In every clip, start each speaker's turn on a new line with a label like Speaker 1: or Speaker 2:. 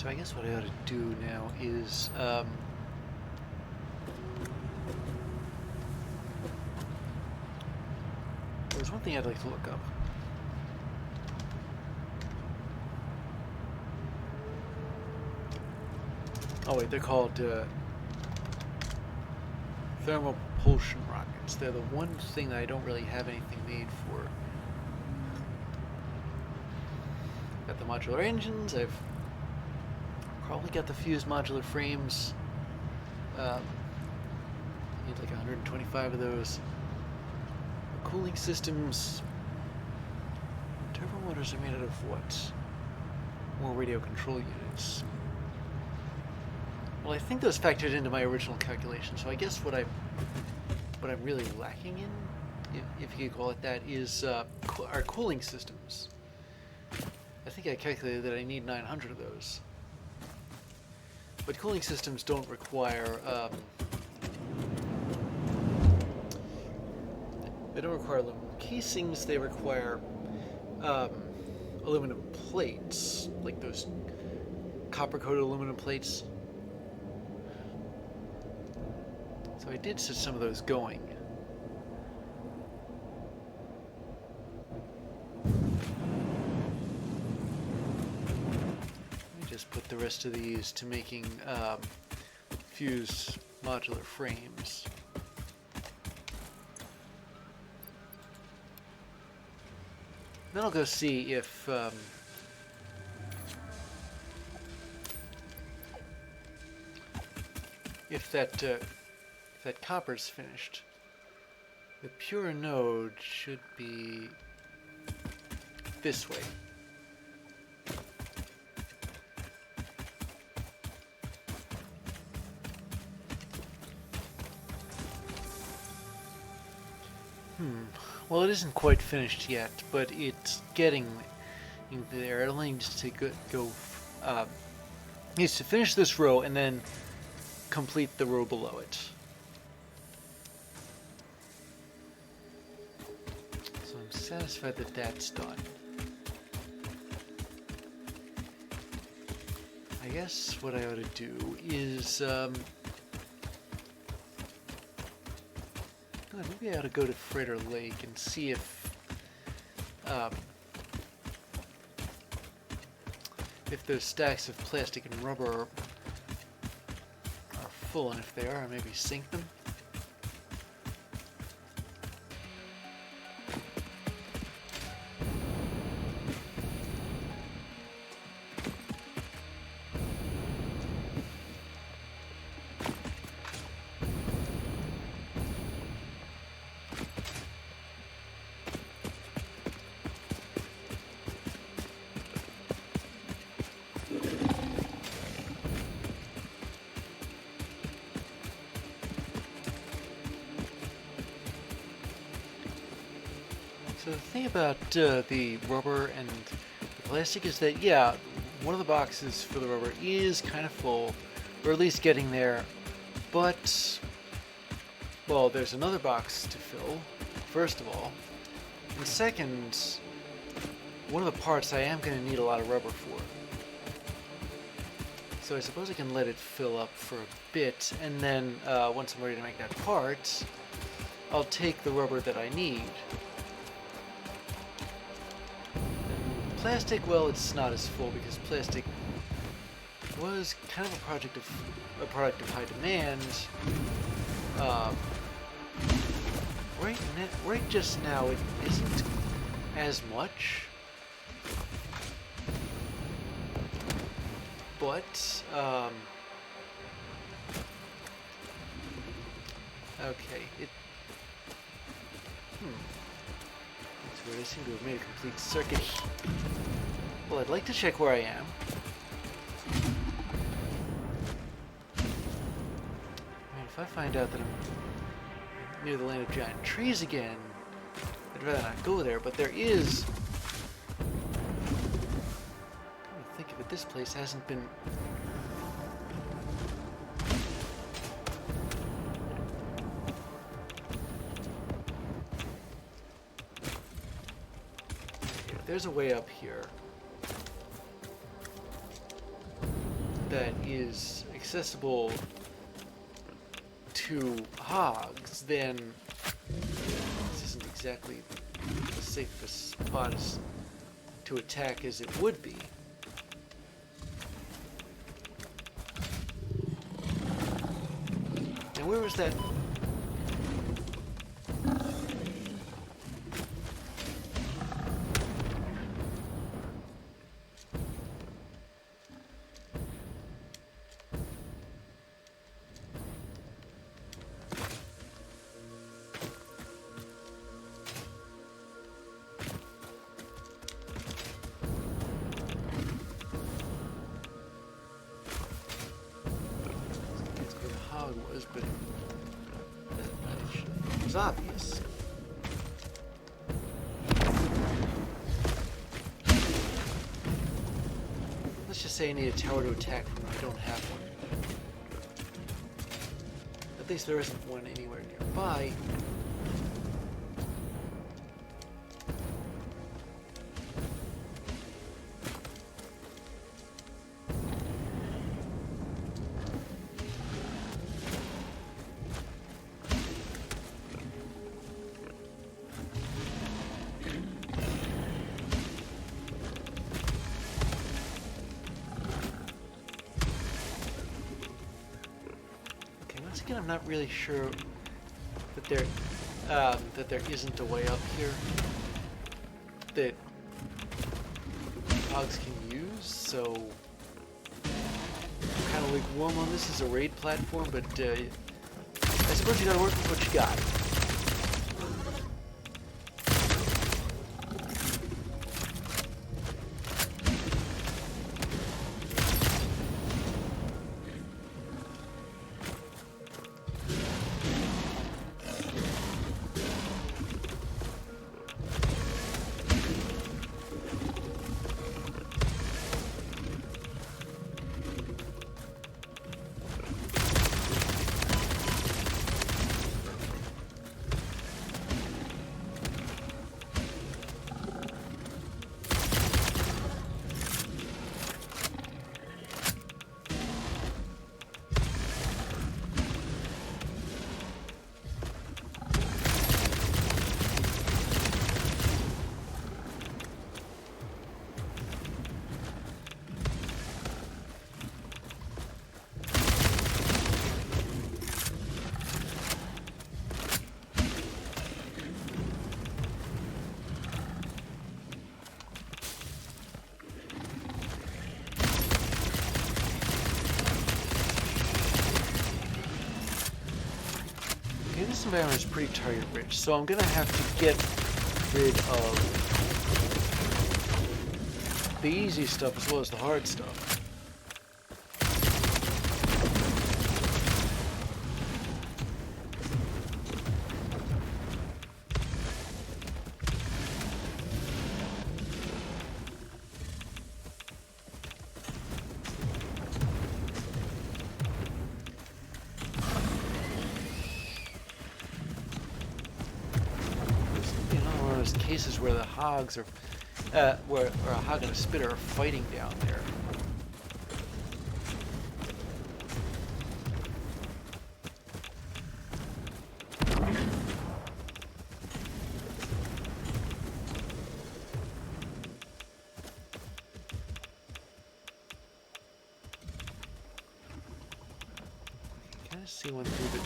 Speaker 1: So I guess what I ought to do now is there's one thing I'd like to look up. Oh wait, they're called thermal propulsion rockets. They're the one thing that I don't really have anything made for. Got the modular engines. I've probably got the fused modular frames. Need like 125 of those. The cooling systems. Turbo motors are made out of what? More radio control units. Well, I think those factored into my original calculation. So I guess what I'm really lacking in, if you could call it that, is our cooling systems. I think I calculated that I need 900 of those. But cooling systems don't require they don't require aluminum casings. They require aluminum plates, like those copper-coated aluminum plates. So I did set some of those going. Let me just put the rest of these to making fused modular frames. Then I'll go see if that copper's finished. The pure node should be this way. Well, it isn't quite finished yet, but it's getting there. It only needs to needs to finish this row and then complete the row below it. So I'm satisfied that that's done. I guess what I ought to do is maybe I ought to go to Freighter Lake and see if those stacks of plastic and rubber are full, and if they are, maybe sink them. So the thing about the rubber and the plastic is that, yeah, one of the boxes for the rubber is kind of full, or at least getting there, but, well, there's another box to fill, first of all, and second, one of the parts I am going to need a lot of rubber for. So I suppose I can let it fill up for a bit, and then once I'm ready to make that part, I'll take the rubber that I need. Plastic, well, it's not as full because plastic was kind of a product of high demand. Right just now, it isn't as much, but okay, That's weird. I seem to have made a complete circuit. Well, I'd like to check where I am. I mean, if I find out that I'm near the land of giant trees again, I'd rather not go there, but there is... Come to think of it, this place hasn't been... There's a way up here. that is accessible to Hogs, then this isn't exactly the safest spot to attack as it would be. And where was that? Was, but it was obvious. Let's just say I need a tower to attack from. I don't have one. At least there isn't one anywhere nearby. Again, I'm not really sure that there isn't a way up here that Hogs can use, so I'm kind of lukewarm on this as a raid platform, but I suppose you gotta work with what you got. This environment is pretty target rich, so I'm gonna have to get rid of the easy stuff as well as the hard stuff. Cases where the Hogs are, where a Hog and a Spitter are fighting down there. Can I see one through the...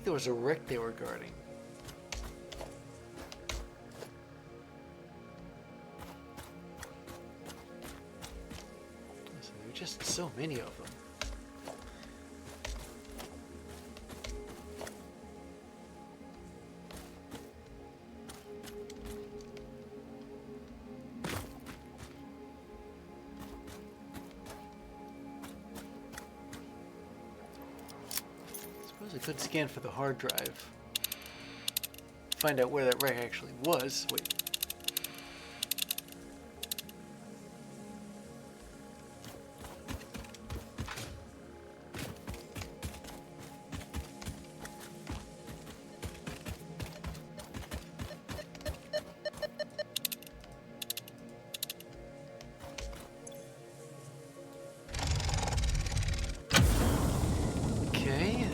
Speaker 1: there was a wreck they were guarding. So there are just so many of them. I could scan for the hard drive. Find out where that wreck actually was. Wait. Okay.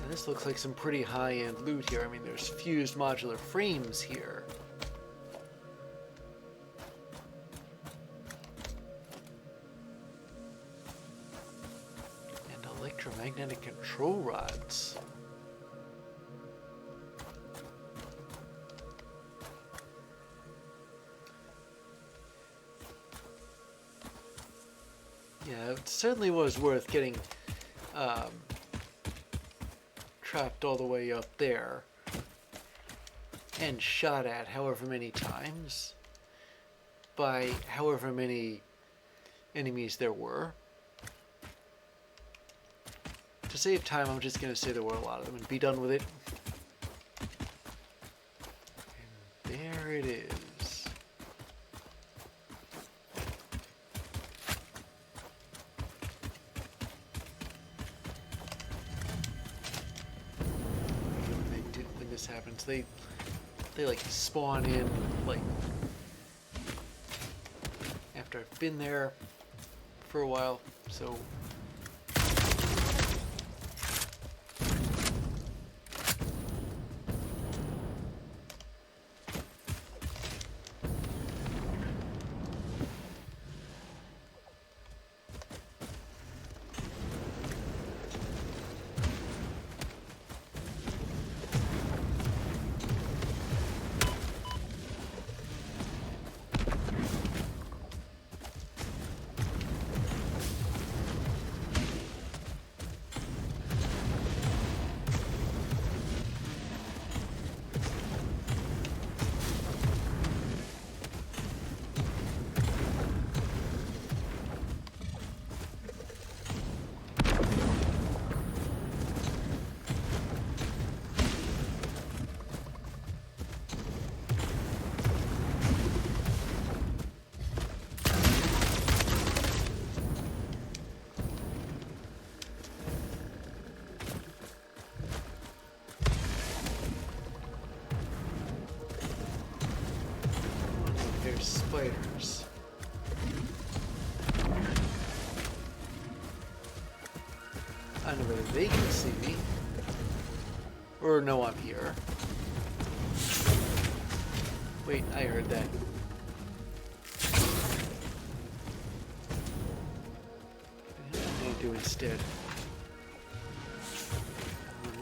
Speaker 1: This looks like some pretty high-end loot here. I mean, there's fused modular frames here. And electromagnetic control rods. Yeah, it certainly was worth getting trapped all the way up there and shot at however many times by however many enemies there were. To save time, I'm just going to say there were a lot of them and be done with it. And there it is. Happens, they like spawn in like after I've been there for a while, so spiders. I don't know whether they can see me or know I'm here. Wait, I heard that. What am I going to do instead?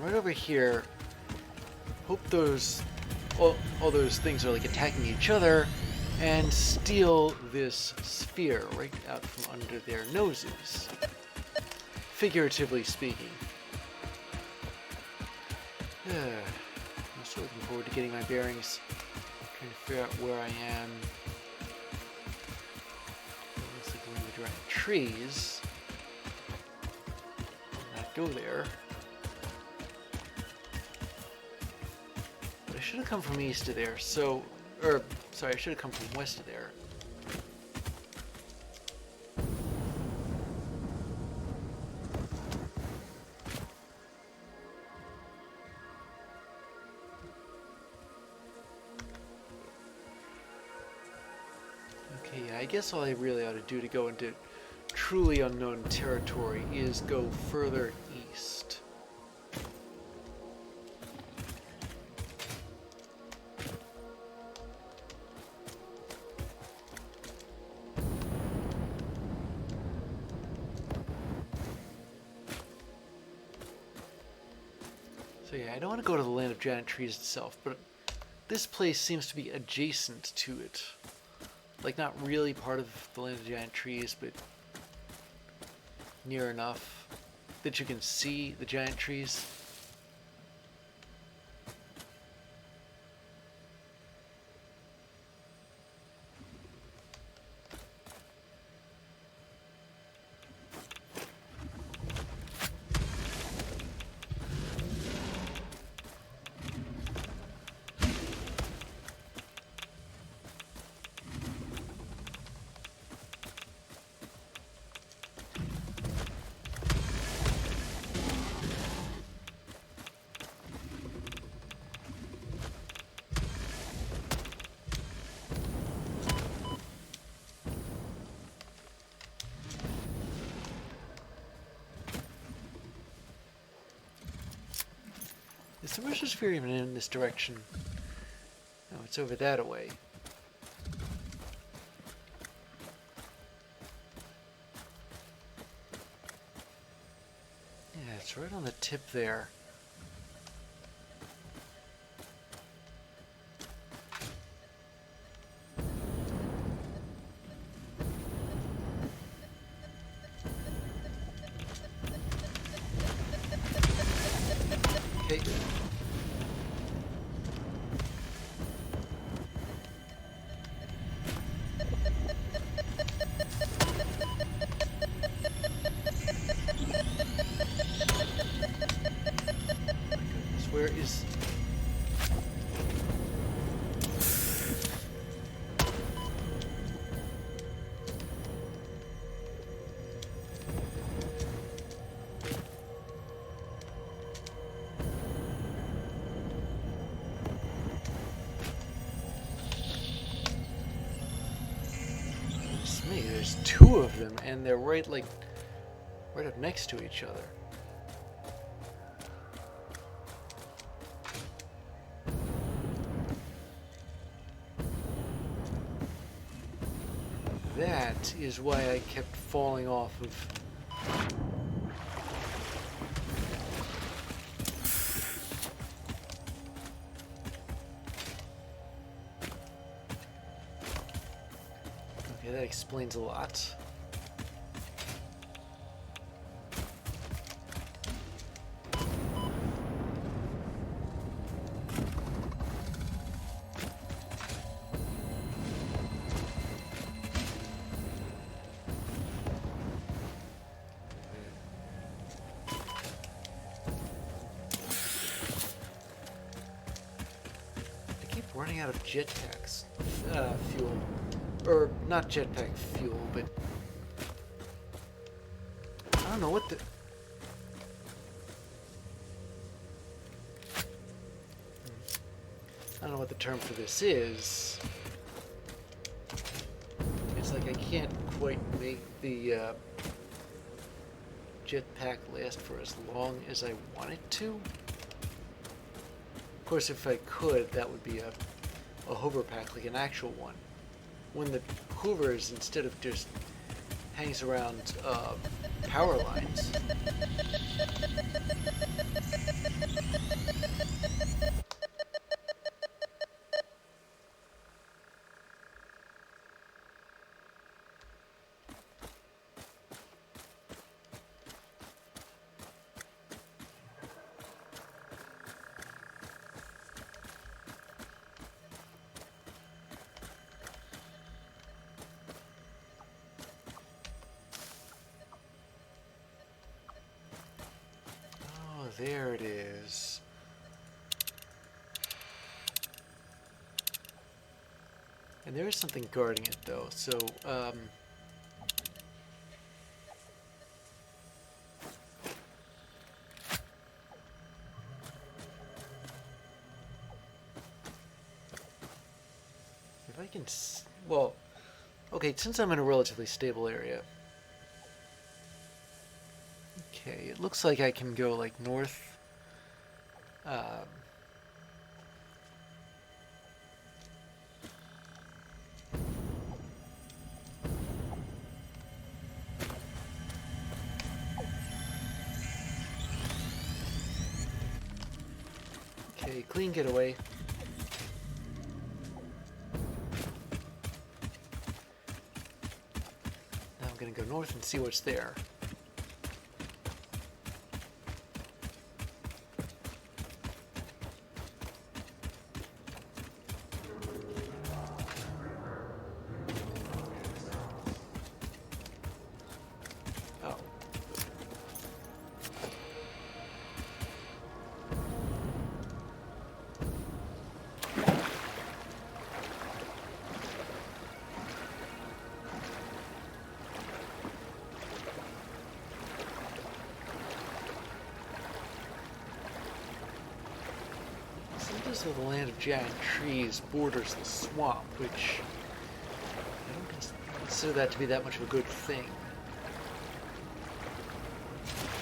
Speaker 1: Right over here. Hope those all those things are like attacking each other and steal this sphere right out from under their noses. Figuratively speaking. I'm still looking forward to getting my bearings. Trying to figure out where I am. It looks like I'm going around trees. Not go there. But I should have come from east of there, so... Or, sorry, I should have come from west of there. Okay, yeah, I guess all I really ought to do to go into truly unknown territory is go further east. So yeah, I don't want to go to the land of giant trees itself, but this place seems to be adjacent to it. Like, not really part of the land of giant trees, but near enough that you can see the giant trees. Is the Mercer Sphere even in this direction? No, it's over that away. Yeah, it's right on the tip there. Okay. Where is... It's me, there's two of them, and they're right up next to each other. That is why I kept falling off of... Okay, that explains a lot. Running out of jetpacks fuel, or not jetpack fuel, but I don't know what the... I don't know what the term for this is. It's like I can't quite make the jetpack last for as long as I want it to. Of course, if I could, that would be a hover pack, like an actual one. One that hovers instead of just hangs around power lines. There it is. And there is something guarding it, though, so, if I can... well, okay, since I'm in a relatively stable area... Okay, it looks like I can go, like, north. Okay, clean getaway. Now I'm gonna go north and see what's there. Oh. This of the land of giant trees borders the swamp, which I don't consider that to be that much of a good thing.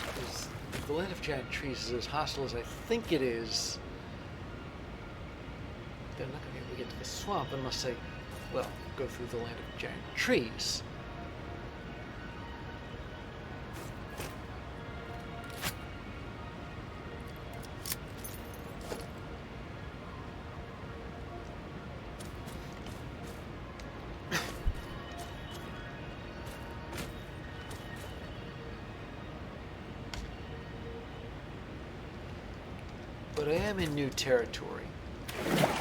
Speaker 1: Because the land of giant trees is as hostile as I think it is. They're not going to be able to get to the swamp unless I, well, go through the land of giant trees. But I am in new territory. Oh,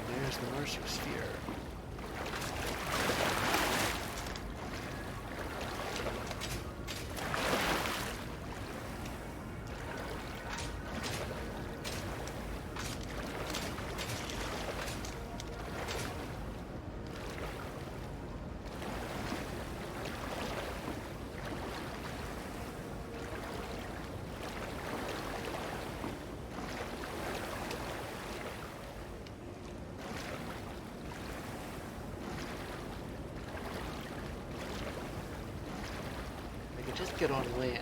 Speaker 1: there's the Mercer Sphere. Just get on land.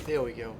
Speaker 1: There we go.